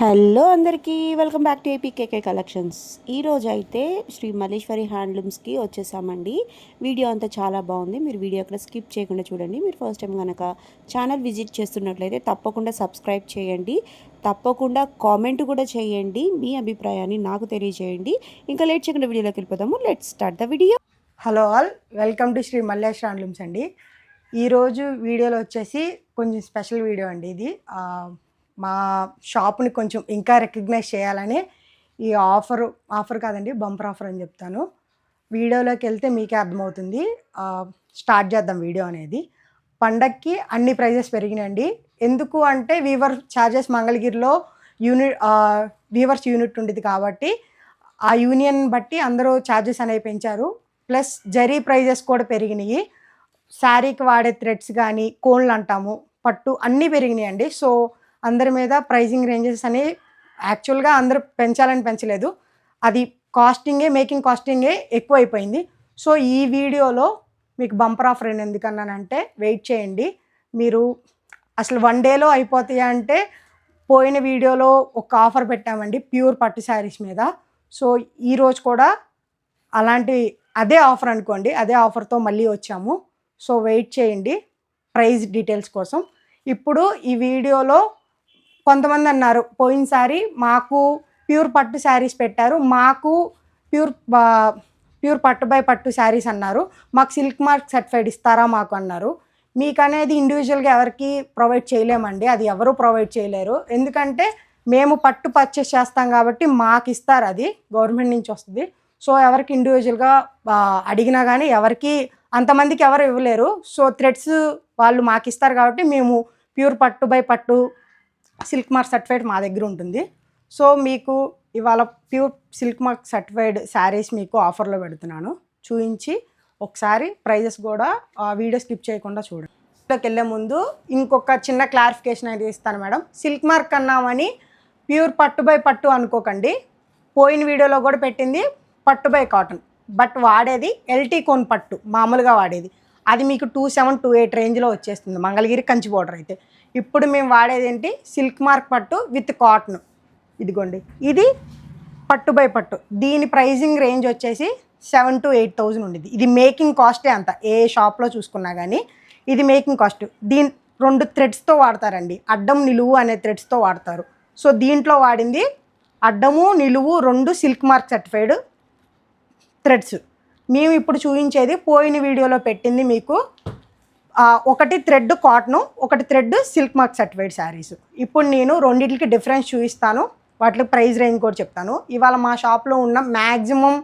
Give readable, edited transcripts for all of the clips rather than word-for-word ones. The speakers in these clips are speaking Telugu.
హలో అందరికీ welcome back to APKK collections. ఈరోజు అయితే శ్రీ మల్లేశ్వరి హ్యాండ్లూమ్స్కి వచ్చేసామండి. వీడియో అంతా చాలా బాగుంది. మీరు వీడియో అక్కడ స్కిప్ చేయకుండా చూడండి. మీరు ఫస్ట్ టైం కనుక ఛానల్ విజిట్ చేస్తున్నట్లయితే తప్పకుండా సబ్స్క్రైబ్ చేయండి. తప్పకుండా కామెంట్ కూడా చేయండి. మీ అభిప్రాయాన్ని నాకు తెలియజేయండి. ఇంకా లేట్ చేయకుండా వీడియోలోకి వెళ్ళిపోదాము. Let's start the video. Hello all, welcome to Sri Malleshwari handlooms అండి. ఈరోజు వీడియోలో వచ్చేసి కొంచెం స్పెషల్ వీడియో అండి. ఇది మా షాప్ని కొంచెం ఇంకా రికగ్నైజ్ చేయాలని ఈ ఆఫర్ కాదండి, బంపర్ ఆఫర్ అని చెప్తాను. వీడియోలోకి వెళ్తే మీకే అర్థమవుతుంది. స్టార్ట్ చేద్దాం వీడియో అనేది. పండక్కి అన్ని ప్రైజెస్ పెరిగినాయండి. ఎందుకు అంటే వీవర్ ఛార్జెస్ మంగళగిరిలో వీవర్స్ యూనిట్ ఉండేది కాబట్టి ఆ యూనియన్ బట్టి అందరూ ఛార్జెస్ అనేవి పెంచారు. ప్లస్ జరీ ప్రైజెస్ కూడా పెరిగినాయి. శారీకి వాడే థ్రెడ్స్ కానీ, కోన్లు అంటాము, పట్టు అన్నీ పెరిగినాయండి. సో అందరి మీద ప్రైజింగ్ రేంజెస్ అనేవి యాక్చువల్గా అందరూ పెంచాలని పెంచలేదు, అది మేకింగ్ కాస్టింగే ఎక్కువ అయిపోయింది. సో ఈ వీడియోలో మీకు బంపర్ ఆఫర్ ఎందుకన్నానంటే, వెయిట్ చేయండి. మీరు అసలు 1 డేలో అయిపోతాయా అంటే, పోయిన వీడియోలో ఒక ఆఫర్ పెట్టామండి ప్యూర్ పట్టు శారీస్ మీద. సో ఈరోజు కూడా అదే ఆఫర్ అనుకోండి, అదే ఆఫర్తో మళ్ళీ వచ్చాము. సో వెయిట్ చేయండి ప్రైస్ డీటెయిల్స్ కోసం. ఇప్పుడు ఈ వీడియోలో కొంతమంది అన్నారు, పోయినసారి మాకు ప్యూర్ పట్టు శారీస్ పెట్టారు, మాకు ప్యూర్ పట్టు బై పట్టు శారీస్ అన్నారు, మాకు సిల్క్ మార్క్ సర్టిఫైడ్ ఇస్తారా మాకు అన్నారు. మీకు అనేది ఇండివిజువల్గా ఎవరికి ప్రొవైడ్ చేయలేమండి, అది ఎవరు ప్రొవైడ్ చేయలేరు. ఎందుకంటే మేము పట్టు పర్చేస్ చేస్తాం కాబట్టి మాకు ఇస్తారు, అది గవర్నమెంట్ నుంచి వస్తుంది. సో ఎవరికి ఇండివిజువల్గా అడిగినా కానీ ఎవరికి అంతమందికి ఎవరు ఇవ్వలేరు. సో థ్రెడ్స్ వాళ్ళు మాకు ఇస్తారు కాబట్టి మేము ప్యూర్ పట్టు బై పట్టు సిల్క్ మార్క్ సర్టిఫైడ్ మా దగ్గర ఉంటుంది. సో మీకు ఇవాళ pure silk mark certified saris మీకు ఆఫర్లో పెడుతున్నాను. చూపించి ఒకసారి ప్రైజెస్ కూడా వీడియో స్కిప్ చేయకుండా చూడండి. వీడియోకి వెళ్ళే ముందు ఇంకొక చిన్న క్లారిఫికేషన్ అయితే ఇస్తాను మేడం. సిల్క్ మార్క్ అన్నామని ప్యూర్ పట్టు బై పట్టు అనుకోకండి. పోయిన వీడియోలో కూడా పెట్టింది పట్టు బై కాటన్, బట్ వాడేది ఎల్టీ కోన్ పట్టు మామూలుగా వాడేది. అది మీకు 2728 రేంజ్లో వచ్చేస్తుంది మంగళగిరి కంచి బోర్డర్ అయితే. ఇప్పుడు మేము వాడేది ఏంటి, సిల్క్ మార్క్ పట్టు విత్ కాటన్. ఇదిగోండి, ఇది పట్టు బై పట్టు. దీని ప్రైజింగ్ రేంజ్ వచ్చేసి 7,000 to 8,000 ఉండేది. ఇది మేకింగ్ కాస్టే అంత, ఏ షాప్లో చూసుకున్నా కానీ ఇది మేకింగ్ కాస్ట్. దీని 2 థ్రెడ్స్తో వాడతారండి, అడ్డం నిలువు అనే థ్రెడ్స్తో వాడతారు. సో దీంట్లో వాడింది అడ్డము నిలువు 2 సిల్క్ మార్క్ సర్టిఫైడ్ థ్రెడ్స్. మేము ఇప్పుడు చూపించేది పోయిన వీడియోలో పెట్టింది మీకు ఒకటి థ్రెడ్ కాటను, ఒకటి thread silk mark certified saris. ఇప్పుడు నేను రెండింటికి డిఫరెన్స్ చూపిస్తాను, వాటికి ప్రైస్ రేంజ్ కూడా చెప్తాను. ఇవాళ మా షాప్లో ఉన్న మ్యాక్సిమం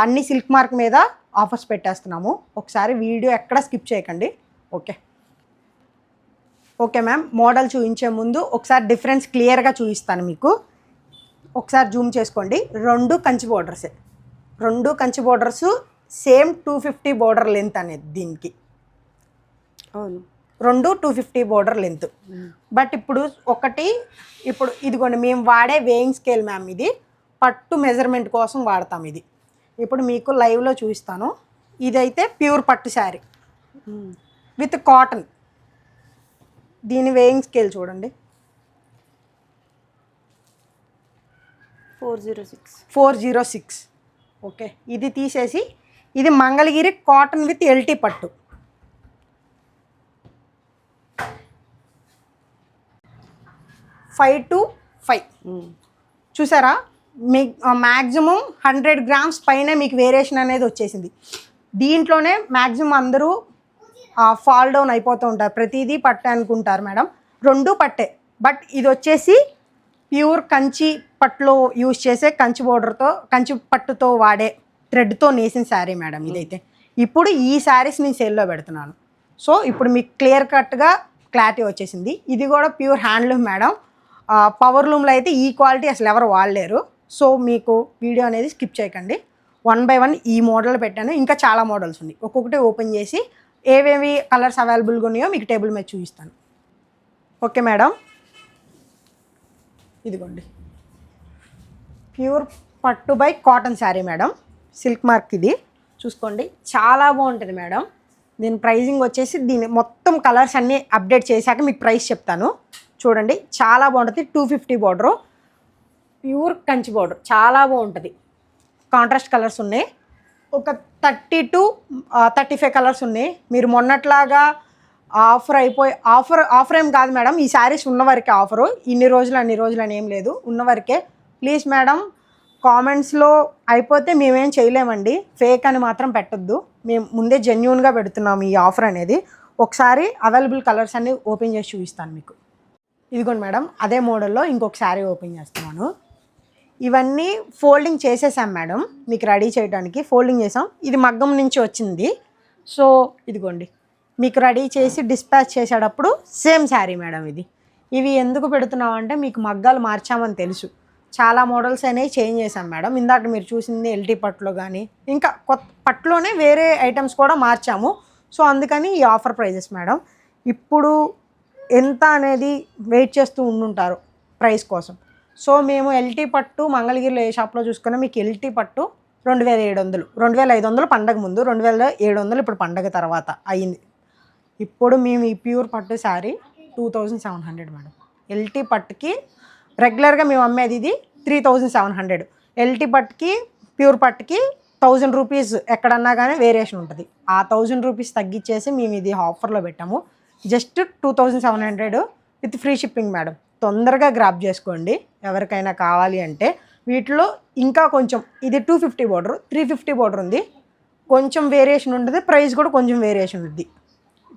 అన్ని సిల్క్ మార్క్ మీద ఆఫర్స్ పెట్టేస్తున్నాము. ఒకసారి వీడియో ఎక్కడ స్కిప్ చేయకండి. ఓకే మ్యామ్, మోడల్ చూపించే ముందు ఒకసారి డిఫరెన్స్ క్లియర్గా చూపిస్తాను మీకు. ఒకసారి జూమ్ చేసుకోండి. 2 కంచి బోర్డర్సే, 2 Kanchi borders, same 250 border length అనేది దీనికి. అవును, 2 250 బోర్డర్ లెంత్. బట్ ఇప్పుడు ఇదిగోండి, మేము వాడే వేయింగ్ స్కేల్ మ్యామ్, ఇది పట్టు మెజర్మెంట్ కోసం వాడతాం. ఇది ఇప్పుడు మీకు లైవ్లో చూపిస్తాను. ఇదైతే ప్యూర్ పట్టు శారీ విత్ కాటన్. దీని వేయింగ్ స్కేల్ చూడండి, 406. ఓకే, ఇది తీసేసి ఇది మంగళగిరి కాటన్ విత్ ఎల్టీ పట్టు. ఫైవ్ టు 5 చూసారా, మీ మ్యాక్సిమం 100 grams పైన మీకు వేరియేషన్ అనేది వచ్చేసింది. దీంట్లోనే మ్యాక్సిమం అందరూ ఫాల్ డౌన్ అయిపోతూ ఉంటారు, ప్రతిదీ పట్టే అనుకుంటారు మేడం. 2 పట్టే, బట్ ఇది వచ్చేసి ప్యూర్ కంచి పట్టులో యూజ్ చేసే కంచి పట్టుతో వాడే థ్రెడ్తో నేసిన శారీ మేడం ఇదైతే. ఇప్పుడు ఈ శారీస్ నేను సేల్లో పెడుతున్నాను. సో ఇప్పుడు మీకు క్లియర్ కట్గా క్లారిటీ వచ్చేసింది. ఇది కూడా ప్యూర్ హ్యాండ్లూమ్ మేడం. పవర్ లూమ్లో అయితే ఈ క్వాలిటీ అసలు ఎవరు వాడలేరు. సో మీకు వీడియో అనేది స్కిప్ చేయకండి. 1 by 1 ఈ మోడల్ పెట్టాను, ఇంకా చాలా మోడల్స్ ఉన్నాయి. ఒక్కొక్కటి ఓపెన్ చేసి ఏవేవి కలర్స్ అవైలబుల్గా ఉన్నాయో మీకు టేబుల్ మీద చూపిస్తాను. ఓకే మేడం, ఇదిగోండి ప్యూర్ పట్టు by cotton sari madam, silk mark. ఇది చూసుకోండి, చాలా బాగుంటుంది మేడం. దీని ప్రైజింగ్ వచ్చేసి, దీని మొత్తం కలర్స్ అన్నీ అప్డేట్ చేశాక మీకు ప్రైస్ చెప్తాను. చూడండి, చాలా బాగుంటుంది. 250 బోర్డరు, ప్యూర్ కంచి బోర్డర్, చాలా బాగుంటుంది. కాంట్రాస్ట్ కలర్స్ ఉన్నాయి, ఒక 30 to 35 కలర్స్ ఉన్నాయి. మీరు మొన్నట్లాగా ఆఫర్ అయిపోయి ఆఫర్ ఏం కాదు మేడం, ఈ శారీస్ ఉన్నవరకే ఆఫరు. ఇన్ని రోజులు అన్ని రోజులు అని ఏం లేదు, ఉన్నవరకే. ప్లీజ్ మేడం, కామెంట్స్లో అయిపోతే మేమేం చేయలేమండి, ఫేక్ అని మాత్రం పెట్టొద్దు. మేము ముందే జెన్యూన్గా పెడుతున్నాము ఈ ఆఫర్ అనేది. ఒకసారి అవైలబుల్ కలర్స్ అన్ని ఓపెన్ చేసి చూపిస్తాను మీకు. ఇదిగోండి మేడం, అదే మోడల్లో ఇంకొక శారీ ఓపెన్ చేస్తున్నాను. ఇవన్నీ ఫోల్డింగ్ చేసేసాం మేడం, మీకు రెడీ చేయడానికి ఫోల్డింగ్ చేసాం. ఇది మగ్గం నుంచి వచ్చింది. సో ఇదిగోండి, మీకు రెడీ చేసి డిస్పాచ్ చేసేటప్పుడు సేమ్ శారీ మేడం ఇది. ఇవి ఎందుకు పెడుతున్నామంటే మీకు మగ్గాలు మార్చామని తెలుసు, చాలా మోడల్స్ అనేవి చేంజ్ చేసాం మేడం. ఇందాక మీరు చూసింది ఎల్టీ పట్టులో కానీ ఇంకా కొత్త పట్టులోనే వేరే ఐటమ్స్ కూడా మార్చాము. సో అందుకని ఈ ఆఫర్ ప్రైజెస్ మేడం. ఇప్పుడు ఎంత అనేది వెయిట్ చేస్తూ ఉండుంటారు ప్రైస్ కోసం. సో మేము ఎల్టీ పట్టు మంగళగిరిలో ఏ షాప్లో చూసుకున్నా మీకు ఎల్టీ పట్టు 2700, 2500 పండగ ముందు, 2700 ఇప్పుడు పండగ తర్వాత అయ్యింది. ఇప్పుడు మేము ఈ ప్యూర్ పట్టు శారీ 2700 మేడం. ఎల్టీ పట్టుకి రెగ్యులర్గా మేము అమ్మేది ఇది 3700. ఎల్టీ పట్టుకి ప్యూర్ పట్టుకి 1000 రూపీస్ ఎక్కడన్నా కానీ వేరియేషన్ ఉంటుంది. ఆ 1000 రూపీస్ తగ్గించేసి మేము ఇది ఆఫర్లో పెట్టాము. Just 2700 with free shipping madam. తొందరగా గ్రాప్ చేసుకోండి ఎవరికైనా కావాలి అంటే. వీటిలో ఇంకా కొంచెం, ఇది 250 బోర్డర్, 350 బోర్డర్ ఉంది, కొంచెం వేరియేషన్ ఉంటుంది, ప్రైస్ కూడా కొంచెం వేరియేషన్ ఉంది.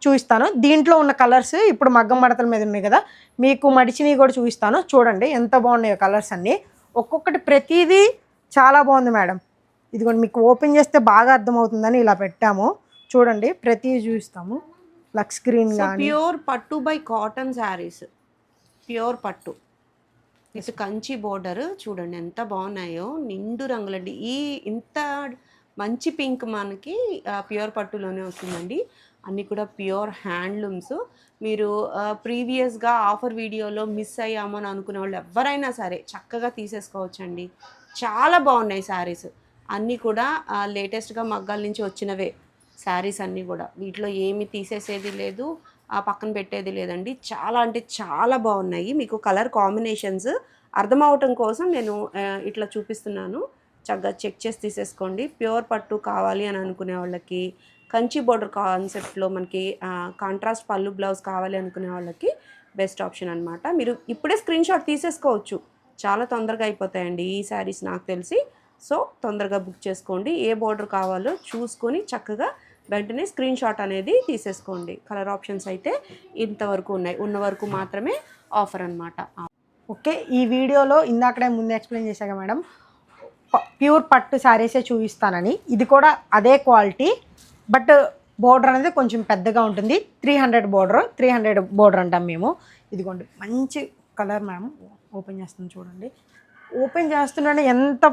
చూపిస్తాను. దీంట్లో ఉన్న కలర్స్ ఇప్పుడు మగ్గం మడతల మీద ఉన్నాయి కదా, మీకు మడిచినవి కూడా చూపిస్తాను. చూడండి ఎంత బాగున్నాయో కలర్స్ అన్నీ. ఒక్కొక్కటి ప్రతిదీ చాలా బాగుంది మేడం. ఇదిగోండి, మీకు ఓపెన్ చేస్తే బాగా అర్థమవుతుందని ఇలా పెట్టాము. చూడండి ప్రతిదీ చూపిస్తాము. లక్స్ గ్రీన్ కానీ ప్యూర్ పట్టు బై కాటన్ శారీస్, ప్యూర్ పట్టు విత్ కంచి బోర్డర్. చూడండి ఎంత బాగున్నాయో, నిండు రంగులండి. ఇంత మంచి పింక్ మనకి ప్యూర్ పట్టులోనే వస్తుందండి. అన్నీ కూడా ప్యూర్ హ్యాండ్లూమ్స్. మీరు ప్రీవియస్గా ఆఫర్ వీడియోలో మిస్ అయ్యామని అనుకునే వాళ్ళు ఎవరైనా సరే చక్కగా తీసేసుకోవచ్చండి. చాలా బాగున్నాయి శారీస్ అన్నీ కూడా. లేటెస్ట్గా మగ్గాల నుంచి వచ్చినవే శారీస్ అన్నీ కూడా. వీటిలో ఏమి తీసేసేది లేదు, పక్కన పెట్టేది లేదండి. చాలా అంటే చాలా బాగున్నాయి. మీకు కలర్ కాంబినేషన్స్ అర్థమవటం కోసం నేను ఇట్లా చూపిస్తున్నాను. చక్కగా చెక్ చేసి తీసేసుకోండి. ప్యూర్ పట్టు కావాలి అని అనుకునే వాళ్ళకి, కంచి బోర్డర్ కాన్సెప్ట్లో మనకి కాంట్రాస్ట్ పళ్ళు బ్లౌజ్ కావాలి అనుకునే వాళ్ళకి బెస్ట్ ఆప్షన్ అనమాట. మీరు ఇప్పుడే స్క్రీన్ షాట్ తీసేసుకోవచ్చు, చాలా తొందరగా అయిపోతాయండి ఈ శారీస్ నాకు తెలిసి. సో తొందరగా బుక్ చేసుకోండి. ఏ బోర్డర్ కావాలో చూసుకొని చక్కగా వెంటనే స్క్రీన్ షాట్ అనేది తీసేసుకోండి. కలర్ ఆప్షన్స్ అయితే ఇంతవరకు ఉన్నాయి, ఉన్న వరకు మాత్రమే ఆఫర్ అనమాట. ఓకే, ఈ వీడియోలో ఇందాకడే ముందు ఎక్స్ప్లెయిన్ చేశాక మేడం, ప్యూర్ పట్టు శారీసే చూపిస్తానని. ఇది కూడా అదే క్వాలిటీ, బట్ బోర్డర్ అనేది కొంచెం పెద్దగా ఉంటుంది. 300 బోర్డర్ అంటాం మేము. ఇదిగోండి మంచి కలర్ మేడం. ఓపెన్ చేస్తాను చూడండి. ఓపెన్ చేస్తున్నానే ఎంత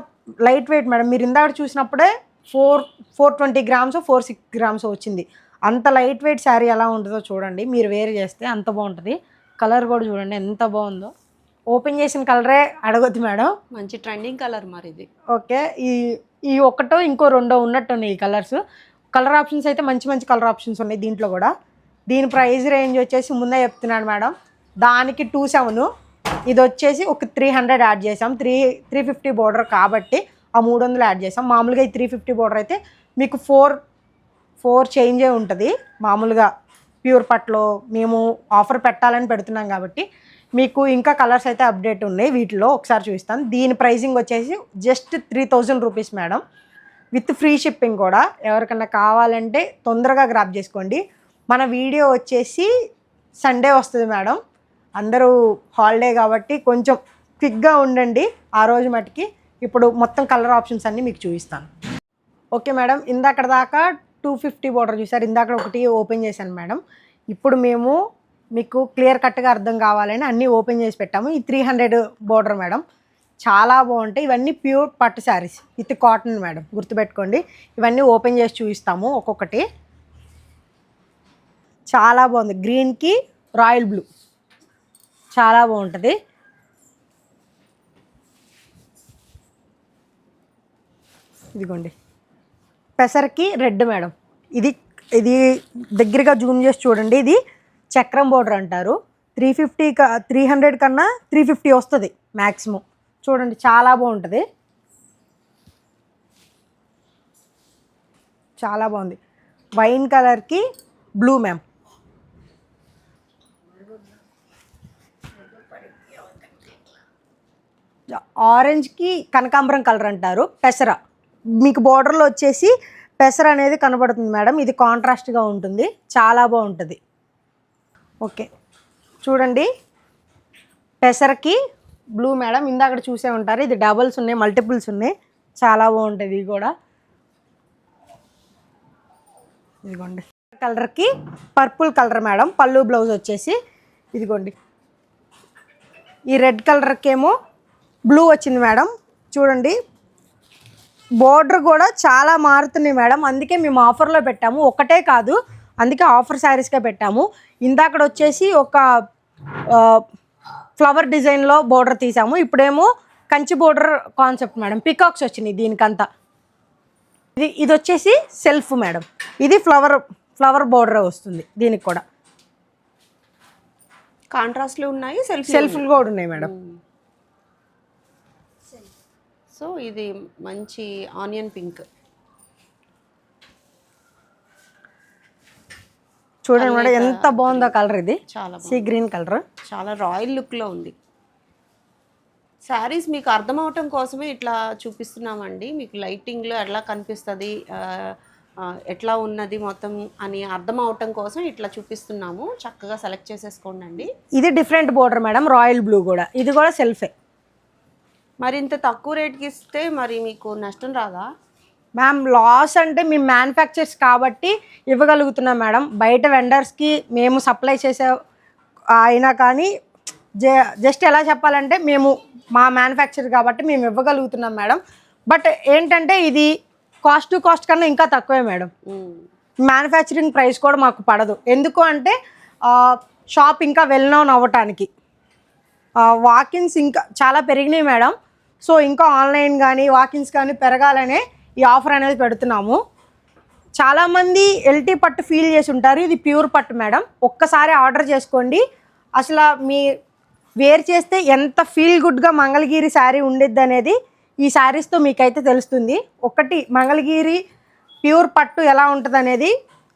లైట్ వెయిట్ మేడం. మీరు ఇందాక చూసినప్పుడే 420 గ్రామ్స్ 460 గ్రామ్స్ వచ్చింది. అంత లైట్ వెయిట్ శారీ ఎలా ఉంటుందో చూడండి, మీరు వేర్ చేస్తే అంత బాగుంటుంది. కలర్ కూడా చూడండి ఎంత బాగుందో. ఓపెన్ చేసిన కలరే అడగొద్దు మేడం, మంచి ట్రెండింగ్ కలర్ మరి ఇది. ఓకే, ఈ ఒకటో ఇంకో రెండో ఉన్నట్టు ఉన్నాయి ఈ కలర్స్. కలర్ ఆప్షన్స్ అయితే మంచి మంచి కలర్ ఆప్షన్స్ ఉన్నాయి దీంట్లో కూడా. దీని ప్రైస్ రేంజ్ వచ్చేసి ముందే చెప్తున్నాను మేడం, దానికి 27, ఇది వచ్చేసి ఒక 300 యాడ్ చేసాం. 350 బోర్డర్ కాబట్టి ఆ 300 యాడ్ చేసాం. మామూలుగా ఈ 350 బోర్డర్ అయితే మీకు 4 చేంజే ఉంటుంది. మామూలుగా ప్యూర్ పట్లో మేము ఆఫర్ పెట్టాలని పెడుతున్నాం కాబట్టి మీకు ఇంకా కలర్స్ అయితే అప్డేట్ ఉన్నాయి. వీటిలో ఒకసారి చూపిస్తాను. దీని ప్రైసింగ్ వచ్చేసి just 3000 rupees madam, with free shipping కూడా. ఎవరికన్నా కావాలంటే తొందరగా గ్రాప్ చేసుకోండి. మన వీడియో వచ్చేసి సండే వస్తుంది మేడం, అందరూ హాలిడే కాబట్టి కొంచెం క్విక్గా ఉండండి ఆ రోజు మటుకి. ఇప్పుడు మొత్తం కలర్ ఆప్షన్స్ అన్నీ మీకు చూపిస్తాను. ఓకే మేడం, ఇందాక దాకా 250 బోర్డర్ చూసారు, ఇందాక ఒకటి ఓపెన్ చేశాను మేడం. ఇప్పుడు మేము మీకు క్లియర్ కట్గా అర్థం కావాలని అన్నీ ఓపెన్ చేసి పెట్టాము. ఈ 300 బోర్డర్ మేడం, చాలా బాగుంటాయి. ఇవన్నీ ప్యూర్ పట్టు శారీస్ విత్ కాటన్ మేడం, గుర్తుపెట్టుకోండి. ఇవన్నీ ఓపెన్ చేసి చూపిస్తాము ఒక్కొక్కటి. చాలా బాగుంది, గ్రీన్కి రాయల్ బ్లూ చాలా బాగుంటుంది. ఇదిగోండి పెసర్కి రెడ్ మేడం. ఇది దగ్గరగా జూమ్ చేసి చూడండి. ఇది చక్రం బోర్డర్ అంటారు. 300 కన్నా 350 వస్తుంది మ్యాక్సిమం. చూడండి చాలా బాగుంటుంది, చాలా బాగుంది. వైన్ కలర్కి బ్లూ మ్యామ్, ఆరెంజ్కి కనకాంబరం కలర్ అంటారు. పెసర మీకు బోర్డర్లో వచ్చేసి పెసర అనేది కనబడుతుంది మేడం. ఇది కాంట్రాస్ట్గా ఉంటుంది, చాలా బాగుంటుంది. ఓకే చూడండి, పెసరకి బ్లూ మేడం. ఇందాక చూసే ఉంటారు, ఇది డబల్స్ ఉన్నాయి, మల్టిపుల్స్ ఉన్నాయి, చాలా బాగుంటుంది. ఇది కూడా ఇదిగోండి కలర్కి పర్పుల్ కలర్ మేడం. పళ్ళు బ్లౌజ్ వచ్చేసి ఇదిగోండి. ఈ రెడ్ కలర్కి ఏమో బ్లూ వచ్చింది మేడం. చూడండి బోర్డర్ కూడా చాలా మారుతున్నాయి మేడం. అందుకే మేము ఆఫర్లో పెట్టాము, ఒకటే కాదు, అందుకే ఆఫర్ శారీస్గా పెట్టాము. ఇందాకడ వచ్చేసి ఒక ఫ్లవర్ డిజైన్లో బోర్డర్ తీసాము, ఇప్పుడేమో Kanchi border concept madam. Peacocks వచ్చినాయి దీనికంతా. ఇది వచ్చేసి సెల్ఫ్ మేడం. ఇది ఫ్లవర్ బోర్డర్ వస్తుంది దీనికి కూడా. కాంట్రాస్ట్లు ఉన్నాయి, సెల్ఫ్లు కూడా ఉన్నాయి మేడం. సో ఇది మంచి ఆనియన్ పింక్ చూడండి మేడం, ఎంత బాగుందో కలర్. ఇది చాలా సీ గ్రీన్ కలర్, చాలా రాయల్ లుక్లో ఉంది. శారీస్ మీకు అర్థం అవటం కోసమే ఇట్లా చూపిస్తున్నామండి. మీకు లైటింగ్లో ఎట్లా కనిపిస్తుంది, ఎట్లా ఉన్నది మొత్తం అని అర్థం అవటం కోసం ఇట్లా చూపిస్తున్నాము. చక్కగా సెలెక్ట్ చేసేసుకోండి అండి. ఇది different border madam, royal blue కూడా. ఇది కూడా సెల్ఫే. మరి ఇంత తక్కువ రేట్కి ఇస్తే మరి మీకు నష్టం రాదా మ్యామ్? లాస్ అంటే మేము మ్యానుఫ్యాక్చర్స్ కాబట్టి ఇవ్వగలుగుతున్నాం మేడం. బయట వెండర్స్కి మేము సప్లై చేసే అయినా కానీ జస్ట్ ఎలా చెప్పాలంటే మేము మా మ్యానుఫ్యాక్చర్ కాబట్టి మేము ఇవ్వగలుగుతున్నాం మేడం. బట్ ఏంటంటే ఇది కాస్ట్ టు కాస్ట్ కన్నా ఇంకా తక్కువే మేడం. మ్యానుఫ్యాక్చరింగ్ ప్రైస్ కూడా మాకు పడదు. ఎందుకు అంటే షాప్ ఇంకా వెల్ నోన్ అవ్వటానికి. వాకిన్స్ ఇంకా చాలా పెరిగినాయి మేడం. సో ఇంకా ఆన్లైన్ కానీ వాకిన్స్ కానీ పెరగాలనే ఈ ఆఫర్ అనేది పెడుతున్నాము. చాలామంది ఎల్టీ పట్టు ఫీల్ చేసి ఉంటారు, ఇది ప్యూర్ పట్టు మేడం. ఒక్కసారి ఆర్డర్ చేసుకోండి, అసలు మీ వేర్ చేస్తే ఎంత ఫీల్ గుడ్గా మంగళగిరి శారీ ఉండిద్ది అనేది ఈ శారీస్తో మీకైతే తెలుస్తుంది. ఒకటి మంగళగిరి ప్యూర్ పట్టు ఎలా ఉంటుంది అనేది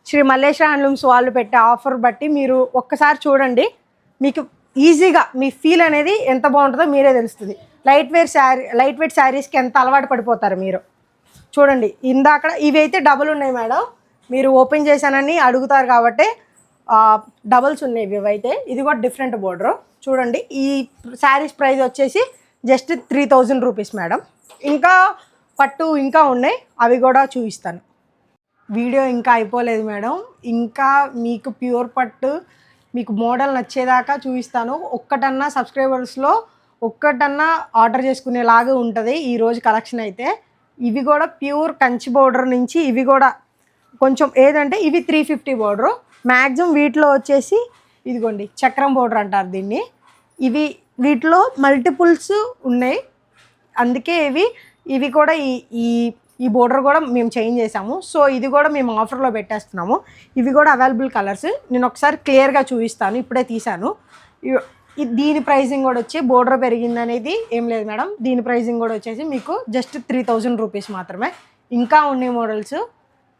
శ్రీ మల్లేశ్వర హ్యాండ్లూమ్స్ వాళ్ళు పెట్టే ఆఫర్ బట్టి మీరు ఒక్కసారి చూడండి, మీకు ఈజీగా మీ ఫీల్ అనేది ఎంత బాగుంటుందో మీరే తెలుస్తుంది. లైట్ వెయిట్ శారీస్కి ఎంత అలవాటు పడిపోతారు మీరు. చూడండి ఇందాక ఇవి అయితే డబుల్ ఉన్నాయి మేడం, మీరు ఓపెన్ చేశానని అడుగుతారు కాబట్టి డబల్స్ ఉన్నాయి ఇవైతే. ఇది కూడా డిఫరెంట్ బోర్డర్. చూడండి ఈ శారీస్ ప్రైస్ వచ్చేసి జస్ట్ 3000 రూపీస్ మేడం. ఇంకా పట్టు ఇంకా ఉన్నాయి, అవి కూడా చూపిస్తాను. వీడియో ఇంకా అయిపోలేదు మేడం, ఇంకా మీకు ప్యూర్ పట్టు మీకు మోడల్ నచ్చేదాకా చూపిస్తాను. ఒక్కటన్నా సబ్స్క్రైబర్స్లో ఒక్కటన్నా ఆర్డర్ చేసుకునేలాగా ఉంటుంది ఈరోజు కలెక్షన్ అయితే. ఇవి కూడా ప్యూర్ కంచి బోర్డర్ నుంచి, ఇవి కూడా కొంచెం ఏదంటే ఇవి 350 బోర్డరు మ్యాక్సిమం. వీటిలో వచ్చేసి ఇదిగోండి చక్రం బోర్డర్ అంటారు దీన్ని. వీటిలో మల్టిపుల్స్ ఉన్నాయి, అందుకే ఇవి కూడా ఈ బోర్డర్ కూడా మేము చేంజ్ చేసాము. సో ఇది కూడా మేము ఆఫర్లో పెట్టేస్తున్నాము. ఇవి కూడా అవైలబుల్ కలర్స్. నేను ఒకసారి క్లియర్గా చూపిస్తాను, ఇప్పుడే తీసాను. దీని ప్రైజింగ్ కూడా వచ్చి బోర్డర్ పెరిగింది అనేది ఏం లేదు మేడం. దీని ప్రైజింగ్ కూడా వచ్చేసి మీకు జస్ట్ 3000 రూపీస్ మాత్రమే. ఇంకా ఉన్నాయి మోడల్స్,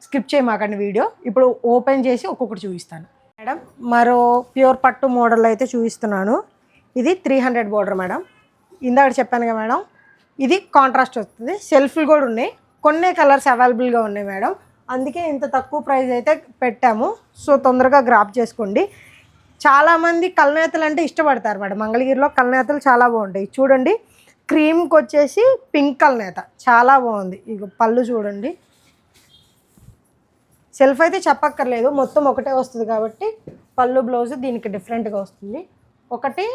స్కిప్ చేయమాకండి వీడియో. ఇప్పుడు ఓపెన్ చేసి ఒక్కొక్కటి చూపిస్తాను మేడం. మరో ప్యూర్ పట్టు మోడల్ అయితే చూపిస్తున్నాను. ఇది 300 బోర్డర్ మేడం. ఇందాక చెప్పాను కదా మేడం, ఇది కాంట్రాస్ట్ వస్తుంది. సెల్ఫ్లు కూడా ఉన్నాయి, కొన్ని కలర్స్ అవైలబుల్గా ఉన్నాయి మేడం. అందుకే ఇంత తక్కువ ప్రైస్ అయితే పెట్టాము. సో తొందరగా గ్రాప్ చేసుకోండి. చాలామంది కల్నేతలు అంటే ఇష్టపడతారు మేడం. మంగళగిరిలో కల్నేతలు చాలా బాగుంటాయి. చూడండి క్రీమ్కి వచ్చేసి పింక్ కల్నేత చాలా బాగుంది. ఇక పళ్ళు చూడండి, సెల్ఫ్ అయితే చెప్పక్కర్లేదు, మొత్తం ఒకటే వస్తుంది కాబట్టి పళ్ళు బ్లౌజ్ దీనికి డిఫరెంట్గా వస్తుంది. ఒకటి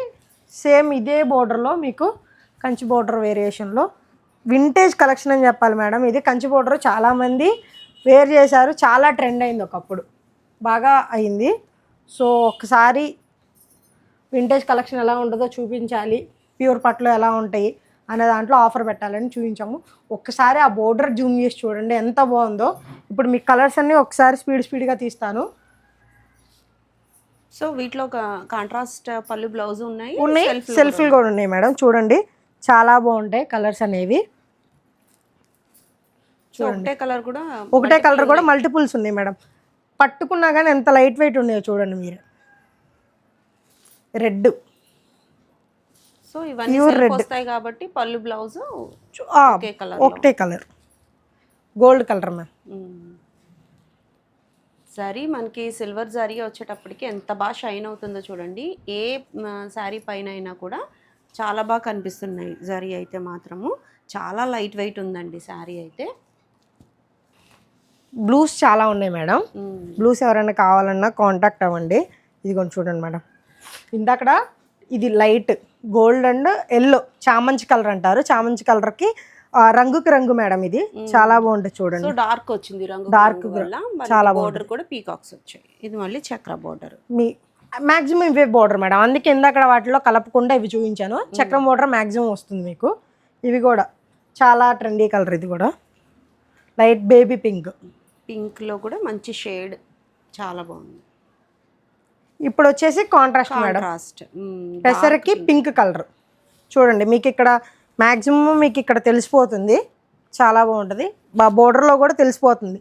సేమ్ ఇదే బోర్డర్లో మీకు కంచి బోర్డర్ వేరియేషన్లో వింటేజ్ కలెక్షన్ అని చెప్పాలి మేడం. ఇది కంచి బోర్డర్ చాలామంది వేర్ చేశారు, చాలా ట్రెండ్ అయింది, ఒకప్పుడు బాగా అయింది. సో ఒకసారి వింటేజ్ కలెక్షన్ ఎలా ఉంటుందో చూపించాలి, ప్యూర్ పట్టులో ఎలా ఉంటాయి అనే దాంట్లో ఆఫర్ పెట్టాలని చూపించాము. ఒక్కసారి ఆ బోర్డర్ జూమ్ చేసి చూడండి ఎంత బాగుందో. ఇప్పుడు మీ కలర్స్ అన్నీ ఒకసారి స్పీడ్గా తీస్తాను. సో వీటిలో కాంట్రాస్ట్ పళ్ళు బ్లౌజ్ ఉన్నాయి, సెల్ఫ్లు కూడా ఉన్నాయి మేడం. చూడండి చాలా బాగుంటాయి కలర్స్ అనేవి. సో ఒకటే కలర్ కూడా ఒకటే కలర్ కూడా మల్టిపుల్స్ ఉన్నాయి మేడం. పట్టుకున్నా కానీ ఎంత లైట్ వెయిట్ ఉన్నాయో చూడండి మీరు. రెడ్, సో ఇవన్నీ సెల్ఫ్ వస్తాయి కాబట్టి పళ్ళు బ్లౌజ్ ఒకటే colour gold colour ma'am. Sari మనకి సిల్వర్ జరీ వచ్చేటప్పటికి ఎంత బాగా షైన్ అవుతుందో చూడండి. ఏ శారీ పైన అయినా కూడా చాలా బాగా కనిపిస్తున్నాయి. జరీ అయితే మాత్రము చాలా లైట్ వెయిట్ ఉందండి శారీ అయితే. బ్లూస్ చాలా ఉన్నాయి మేడం. బ్లూస్ ఎవరైనా కావాలన్నా కాంటాక్ట్ అవ్వండి. ఇది కొంచెం చూడండి మేడం. ఇందాకడ ఇది లైట్ గోల్డ్ అండ్ ఎల్లో చామంతి కలర్ అంటారు. చామంతి కలర్కి రంగుకి రంగు మేడం. ఇది చాలా బాగుంటుంది చూడండి. సో డార్క్ వచ్చింది రంగు, డార్క్ చాలా బోర్డర్ కూడా పీకాక్స్ వచ్చాయి. ఇది మళ్ళీ చక్ర బోర్డర్. మీ మ్యాక్సిమం ఇవే బోర్డర్ మేడం. అందుకే ఇందాక వాటిలో కలపకుండా ఇవి చూపించాను. చక్రం బోర్డర్ మ్యాక్సిమం వస్తుంది మీకు. ఇవి కూడా చాలా ట్రెండీ కలర్. ఇది కూడా లైట్ బేబీ పింక్. పింక్లో కూడా మంచి షేడ్ చాలా బాగుంది. ఇప్పుడు వచ్చేసి కాంట్రాస్ట్ మేడం. పెసరకి పింక్ కలర్ చూడండి. మీకు ఇక్కడ మ్యాక్సిమం మీకు ఇక్కడ తెలిసిపోతుంది. చాలా బాగుంటుంది. బోర్డర్లో కూడా తెలిసిపోతుంది.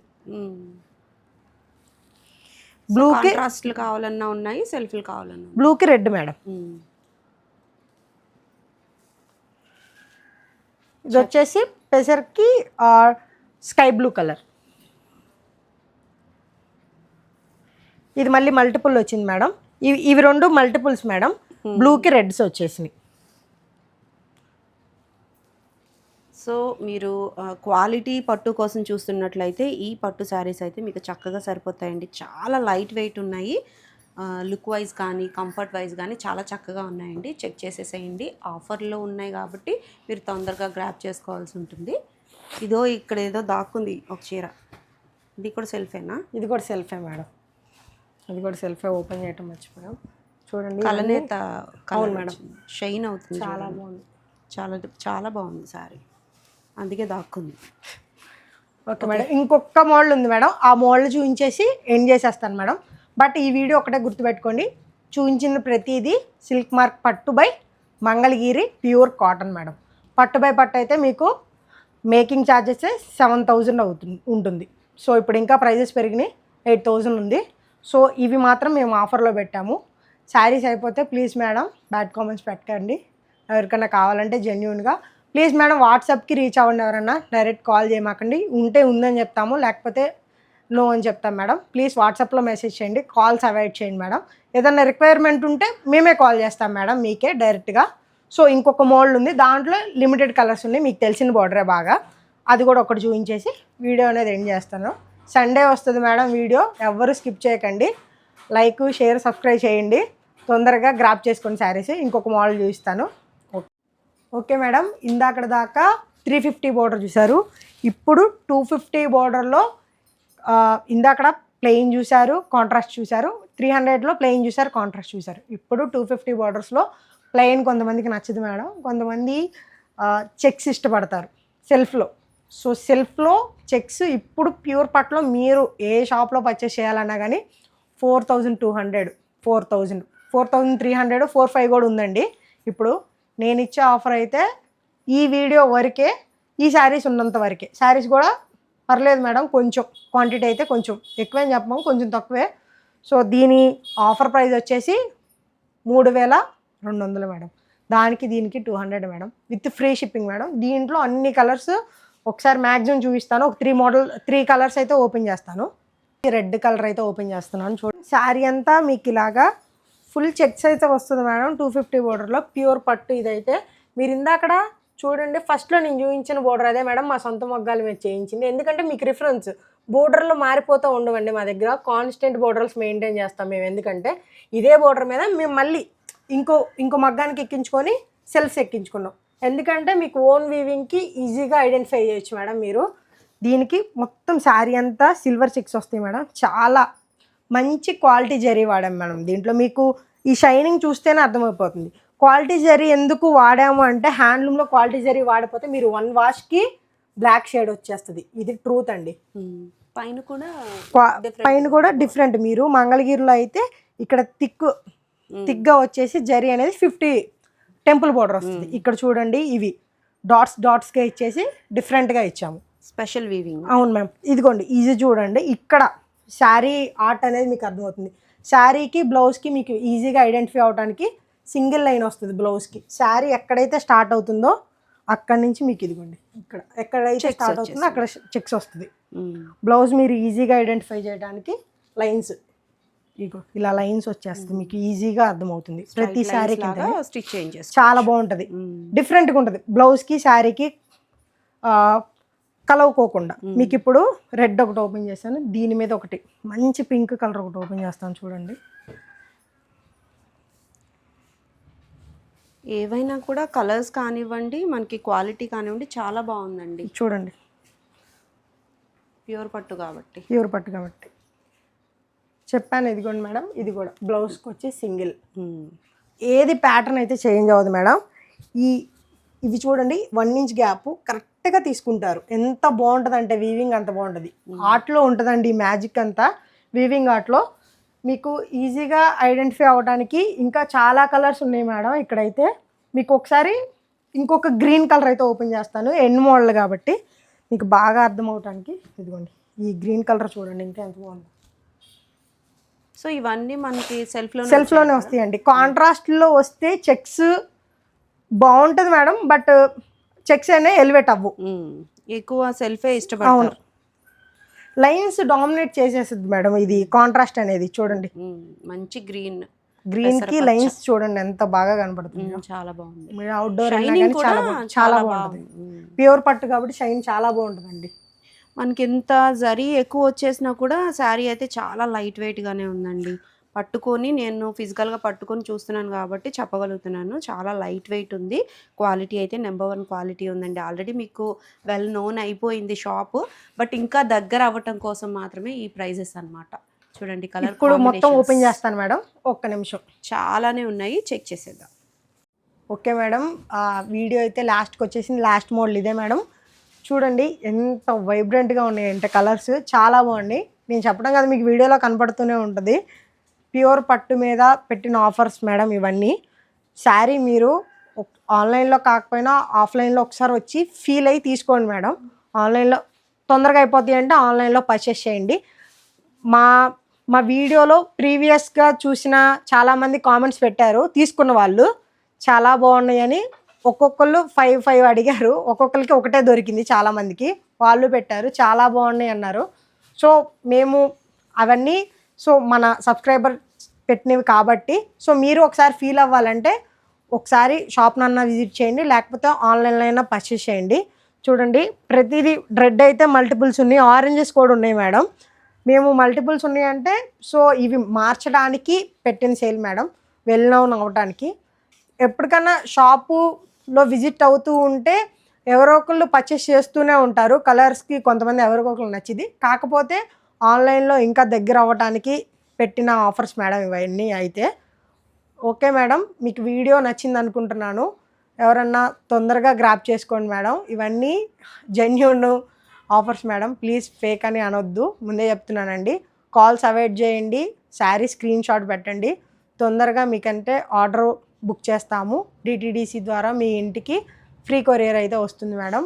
బ్లూకి కాంట్రాస్ట్లు కావాలన్నా ఉన్నాయి, సెల్ఫ్లు కావాలన్నా. బ్లూకి రెడ్ మేడం. ఇది వచ్చేసి పెసర్కి స్కై బ్లూ కలర్. ఇది మళ్ళీ మల్టిపుల్ వచ్చింది మేడం. ఇవి రెండు మల్టిపుల్స్ మేడం. బ్లూకి రెడ్స్ వచ్చేసినాయి. సో మీరు క్వాలిటీ పట్టు కోసం చూస్తున్నట్లయితే ఈ పట్టు శారీస్ అయితే మీకు చక్కగా సరిపోతాయండి. చాలా లైట్ వెయిట్ ఉన్నాయి. లుక్ వైజ్ కానీ కంఫర్ట్ వైజ్ కానీ చాలా చక్కగా ఉన్నాయండి. చెక్ చేసేసేయండి. ఆఫర్లో ఉన్నాయి కాబట్టి మీరు తొందరగా గ్రాప్ చేసుకోవాల్సి ఉంటుంది. ఇదో ఇక్కడ ఏదో దాక్కుంది ఒక చీర. ఇది కూడా సెల్ఫేనా? ఇది కూడా సెల్ఫే మేడం. ఇది కూడా సెల్ఫే. ఓపెన్ చేయటం మర్చిపోయాం. చూడండి కలనేత కలర్ మేడం. షైన్ అవుతుంది. చాలా బాగుంది. చాలా చాలా బాగుంది శారీ. అందుకే దాక్కుంది. Okay madam. ఇంకొక మోడల్ ఉంది మేడం. ఆ మోడల్ చూపించేసి ఎండ్ చేసేస్తాను మేడం. బట్ ఈ వీడియో ఒకటే గుర్తుపెట్టుకోండి. చూపించిన ప్రతిదీ సిల్క్ మార్క్ పట్టు by Mangalagiri pure cotton madam. పట్టు బై పట్టు అయితే మీకు మేకింగ్ ఛార్జెస్ 7,000 ఉంటుంది. సో ఇప్పుడు ఇంకా ప్రైజెస్ పెరిగినాయి. 8,000 ఉంది. సో ఇవి మాత్రం మేము ఆఫర్లో పెట్టాము. శారీస్ అయిపోతే ప్లీజ్ మేడం బ్యాడ్ కామెంట్స్ పెట్టకండి. ఎవరికైనా కావాలంటే జెన్యూన్గా ప్లీజ్ మేడం వాట్సాప్కి రీచ్ అవ్వండి. ఎవరన్నా డైరెక్ట్ కాల్ చేయమాకండి. ఉంటే ఉందని చెప్తాము, లేకపోతే నో అని చెప్తాం మేడం. ప్లీజ్ వాట్సాప్లో మెసేజ్ చేయండి. కాల్స్ అవాయిడ్ చేయండి మేడం. ఏదైనా రిక్వైర్మెంట్ ఉంటే మేమే కాల్ చేస్తాం మేడం మీకే డైరెక్ట్గా. సో ఇంకొక మోడల్ ఉంది. దాంట్లో లిమిటెడ్ కలర్స్ ఉన్నాయి. మీకు తెలిసిన బార్డరే బాగా. అది కూడా ఒకటి చూపించేసి వీడియో అనేది ఎండ్ చేస్తాను. సండే వస్తుంది మేడం వీడియో. ఎవ్వరు స్కిప్ చేయకండి. లైక్, షేర్, సబ్స్క్రైబ్ చేయండి. తొందరగా గ్రాప్ చేసుకోండి శారీస్. ఇంకొక మోడల్ చూపిస్తాను. Okay madam. ఇందాక దాకా 350 బోర్డర్ చూసారు. ఇప్పుడు 250 బోర్డర్లో ఇందాక ప్లెయిన్ చూసారు, కాంట్రాస్ట్ చూసారు. 300లో ప్లెయిన్ చూసారు, కాంట్రాస్ట్ చూసారు. ఇప్పుడు 250 బోర్డర్స్లో ప్లెయిన్ కొంతమందికి నచ్చదు మేడం. కొంతమంది చెక్స్ ఇష్టపడతారు సెల్ఫ్లో. సో సెల్ఫ్లో చెక్స్ ఇప్పుడు ప్యూర్ పట్లో మీరు ఏ షాప్లో పర్చేస్ చేయాలన్నా కానీ 4,200, 4,000, 4,300, 4,500 కూడా ఉందండి. ఇప్పుడు నేను ఇచ్చే ఆఫర్ అయితే ఈ వీడియో వరకే, ఈ శారీస్ ఉన్నంత వరకే. శారీస్ కూడా పర్లేదు మేడం, కొంచెం క్వాంటిటీ అయితే కొంచెం ఎక్కువేం చెప్పము, కొంచెం తక్కువే. సో దీని ఆఫర్ ప్రైస్ వచ్చేసి 3,200 మేడం. దానికి దీనికి 200 madam, with free shipping madam. దీంట్లో అన్ని కలర్స్ ఒకసారి మ్యాక్సిమం చూపిస్తాను. ఒక 3 కలర్స్ అయితే ఓపెన్ చేస్తాను. రెడ్ కలర్ అయితే ఓపెన్ చేస్తున్నాను. చూడండి శారీ అంతా మీకు ఇలాగా ఫుల్ చెక్స్ అయితే వస్తుంది మేడం. 250 బోర్డర్లో ప్యూర్ పట్టు. ఇదైతే మీరు ఇందాకడ చూడండి ఫస్ట్లో నేను చూపించిన బోర్డర్ అదే మేడం. మా సొంత మొగ్గాలు మీద చేయించింది. ఎందుకంటే మీకు రిఫరెన్స్ బోర్డర్లో మారిపోతూ ఉండవండి. మా దగ్గర కాన్స్టెంట్ బోర్డర్స్ మెయింటైన్ చేస్తాం మేము. ఎందుకంటే ఇదే బోర్డర్ మీద మేము మళ్ళీ ఇంకో మగ్గానికి ఎక్కించుకొని సెల్ఫ్స్ ఎక్కించుకున్నాం. ఎందుకంటే మీకు ఓన్ వీవింగ్కి ఈజీగా ఐడెంటిఫై చేయొచ్చు మేడం మీరు. దీనికి మొత్తం శారీ అంతా సిల్వర్ చెక్స్ వస్తాయి మేడం. చాలా మంచి క్వాలిటీ జరీ వాడాం మేడం. దీంట్లో మీకు ఈ షైనింగ్ చూస్తేనే అర్థమైపోతుంది. క్వాలిటీ జరీ ఎందుకు వాడాము అంటే హ్యాండ్లూమ్లో క్వాలిటీ జరీ వాడిపోతే మీరు 1 వాష్కి బ్లాక్ షేడ్ వచ్చేస్తుంది. ఇది ట్రూత్ అండి. పైన కూడా డిఫరెంట్. మీరు మంగళగిరిలో అయితే ఇక్కడ థిక్గా వచ్చేసి జరీ అనేది టెంపుల్ బోర్డర్ వస్తుంది. ఇక్కడ చూడండి ఇవి డాట్స్గా ఇచ్చేసి డిఫరెంట్గా ఇచ్చాము. Special weaving. అవును మ్యామ్. ఇదిగోండి ఇది చూడండి, ఇక్కడ శారీ ఆర్ట్ అనేది మీకు అర్థమవుతుంది. శారీకి బ్లౌజ్కి మీకు ఈజీగా ఐడెంటిఫై అవడానికి సింగిల్ లైన్ వస్తుంది బ్లౌజ్కి. శారీ ఎక్కడైతే స్టార్ట్ అవుతుందో అక్కడి నుంచి మీకు ఇదిగోండి ఇక్కడ ఎక్కడైతే స్టార్ట్ అవుతుందో అక్కడ చెక్స్ వస్తుంది. బ్లౌజ్ మీరు ఈజీగా ఐడెంటిఫై చేయడానికి లైన్స్ ఇగో ఇలా లైన్స్ వచ్చేస్తుంది, మీకు ఈజీగా అర్థమవుతుంది. ప్రతి శారీకి స్టిచ్ చేంజ్ చాలా బాగుంటుంది, డిఫరెంట్గా ఉంటుంది బ్లౌజ్కి శారీకి కలవుకోకుండా. మీకు ఇప్పుడు రెడ్ ఒకటి ఓపెన్ చేస్తాను, దీని మీద ఒకటి మంచి పింక్ కలర్ ఒకటి ఓపెన్ చేస్తాను చూడండి. ఏవైనా కూడా కలర్స్ కానివ్వండి, మనకి క్వాలిటీ కానివ్వండి చాలా బాగుందండి. చూడండి ప్యూర్ పట్టు కాబట్టి చెప్పాను. ఇదిగోండి మేడం, ఇది కూడా బ్లౌజ్కి వచ్చి సింగిల్. ఏది ప్యాటర్న్ అయితే చేంజ్ అవ్వదు మేడం. ఇవి చూడండి 1 ఇంచ్ గ్యాప్ కరెక్ట్గా తీసుకుంటారు. ఎంత బాగుంటుంది అంటే వీవింగ్ అంత బాగుంటుంది. ఆర్ట్లో ఉంటుందండి ఈ మ్యాజిక్ అంతా, వీవింగ్ ఆర్ట్లో. మీకు ఈజీగా ఐడెంటిఫై అవ్వడానికి ఇంకా చాలా కలర్స్ ఉన్నాయి మేడం. ఇక్కడైతే మీకు ఒకసారి ఇంకొక గ్రీన్ కలర్ అయితే ఓపెన్ చేస్తాను, ఎండ్ మోడల్ కాబట్టి మీకు బాగా అర్థం అవడానికి. ఇదిగోండి ఈ గ్రీన్ కలర్ చూడండి, ఇంకా ఎంత బాగుంది. సో ఇవన్నీ మనకి సెల్ఫ్లోనే వస్తాయండి. కాంట్రాస్ట్లో వస్తే చెక్స్ బాగుంటుంది మేడం, బట్ చెక్స్ అనేవి ఎలివేట్ అవ్వు, ఎక్కువ సెల్ఫే ఇష్టపడతారు. లైన్స్ డామినేట్ చేసేస్తుంది మేడం ఇది కాంట్రాస్ట్ అనేది. చూడండి మంచి గ్రీన్ కి లైన్స్ చూడండి ఎంత బాగా కనబడుతుంది. చాలా బాగుంది. మీరు అవుట్డోర్ చాలా బాగుంటుంది. ప్యూర్ పట్టు కాబట్టి షైన్ చాలా బాగుంటుందండి. మనకి ఎంత జరీ ఎక్కువ వచ్చేసినా కూడా శారీ అయితే చాలా లైట్ వెయిట్గానే ఉందండి. పట్టుకొని నేను ఫిజికల్గా పట్టుకొని చూస్తున్నాను కాబట్టి చెప్పగలుగుతున్నాను, చాలా లైట్ వెయిట్ ఉంది. క్వాలిటీ అయితే నెంబర్ 1 క్వాలిటీ ఉందండి. ఆల్రెడీ మీకు వెల్ నోన్ అయిపోయింది షాపు, బట్ ఇంకా దగ్గర అవ్వటం కోసం మాత్రమే ఈ ప్రైజెస్ అన్నమాట. చూడండి కలర్ ఇప్పుడు మొత్తం ఓపెన్ చేస్తాను మేడం, ఒక్క నిమిషం. చాలానే ఉన్నాయి, చెక్ చేసేద్దాం. ఓకే మేడం, వీడియో అయితే లాస్ట్కి వచ్చేసింది. లాస్ట్ మోడల్ ఇదే మేడం. చూడండి ఎంత వైబ్రెంట్గా ఉన్నాయంటే కలర్స్ చాలా బాగుంది. నేను చెప్పడం కదా మీకు వీడియోలో కనపడుతూనే ఉంటుంది. ప్యూర్ పట్టు మీద పెట్టిన ఆఫర్స్ మేడం ఇవన్నీ. శారీ మీరు ఆన్లైన్లో కాకపోయినా ఆఫ్లైన్లో ఒకసారి వచ్చి ఫీల్ అయ్యి తీసుకోండి మేడం. ఆన్లైన్లో తొందరగా అయిపోతాయి అంటే ఆన్లైన్లో పర్చేస్ చేయండి. మా వీడియోలో ప్రీవియస్గా చూసిన చాలామంది కామెంట్స్ పెట్టారు, తీసుకున్న వాళ్ళు చాలా బాగున్నాయని. ఒక్కొక్కళ్ళు 5 అడిగారు, ఒక్కొక్కరికి ఒకటే దొరికింది. చాలామందికి వాళ్ళు పెట్టారు చాలా బాగున్నాయి అన్నారు. సో మేము అవన్నీ మన సబ్స్క్రైబర్ పెట్టినవి కాబట్టి మీరు ఒకసారి ఫీల్ అవ్వాలంటే ఒకసారి షాప్నన్నా విజిట్ చేయండి, లేకపోతే ఆన్లైన్లో అయినా పర్చేస్ చేయండి. చూడండి ప్రతిదీ రెడ్ అయితే మల్టిపుల్స్ ఉన్నాయి, ఆరెంజెస్ కూడా ఉన్నాయి మేడం. మేము మల్టిపుల్స్ ఉన్నాయంటే ఇవి మార్చడానికి పెట్టిన సేల్ మేడం, వెల్ నౌన్ అవ్వడానికి. ఎప్పటికన్నా షాపులో విజిట్ అవుతూ ఉంటే ఎవరో ఒకళ్ళు పర్చేస్ చేస్తూనే ఉంటారు. కలర్స్కి కొంతమంది ఎవరికొకరు నచ్చింది, కాకపోతే ఆన్లైన్లో ఇంకా దగ్గర అవ్వడానికి పెట్టిన ఆఫర్స్ మేడం ఇవన్నీ అయితే. ఓకే మేడం, మీకు వీడియో నచ్చింది అనుకుంటున్నాను. ఎవరన్నా తొందరగా గ్రాప్ చేసుకోండి మేడం. ఇవన్నీ genuine offers madam, please fake అని అనొద్దు, ముందే చెప్తున్నానండి. కాల్స్ అవాయిడ్ చేయండి, శారీ స్క్రీన్ షాట్ పెట్టండి. తొందరగా మీకంటే ఆర్డర్ బుక్ చేస్తాము. డిటిడిసి ద్వారా మీ ఇంటికి ఫ్రీ కొరియర్ అయితే వస్తుంది మేడం.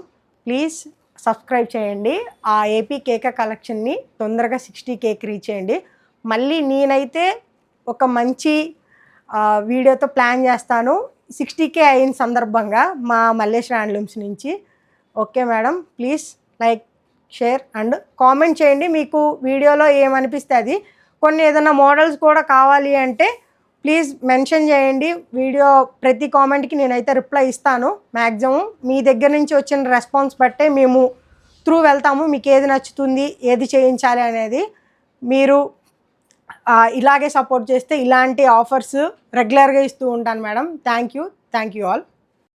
ప్లీజ్ సబ్స్క్రైబ్ చేయండి. ఆ ఏపీ కేక కలెక్షన్ని తొందరగా 60Kకి రీచ్ చేయండి. మళ్ళీ నేనైతే ఒక మంచి వీడియోతో ప్లాన్ చేస్తాను 60K అయిన సందర్భంగా మా మల్లేష్ హ్యాండ్లూమ్స్ నుంచి. Okay madam, please like, share and comment చేయండి. మీకు వీడియోలో ఏమనిపిస్తే అది. కొన్ని ఏదైనా మోడల్స్ కూడా కావాలి అంటే ప్లీజ్ మెన్షన్ చేయండి. వీడియో ప్రతి కామెంట్కి నేనైతే రిప్లై ఇస్తాను మ్యాక్సిమం. మీ దగ్గర నుంచి వచ్చిన రెస్పాన్స్ బట్టే మేము త్రూ వెళ్తాము. మీకు ఏది నచ్చుతుంది, ఏది చేయించాలి అనేది. మీరు ఇలాగే సపోర్ట్ చేస్తే ఇలాంటి ఆఫర్స్ రెగ్యులర్గా ఇస్తూ ఉంటాను మేడం. Thank you all.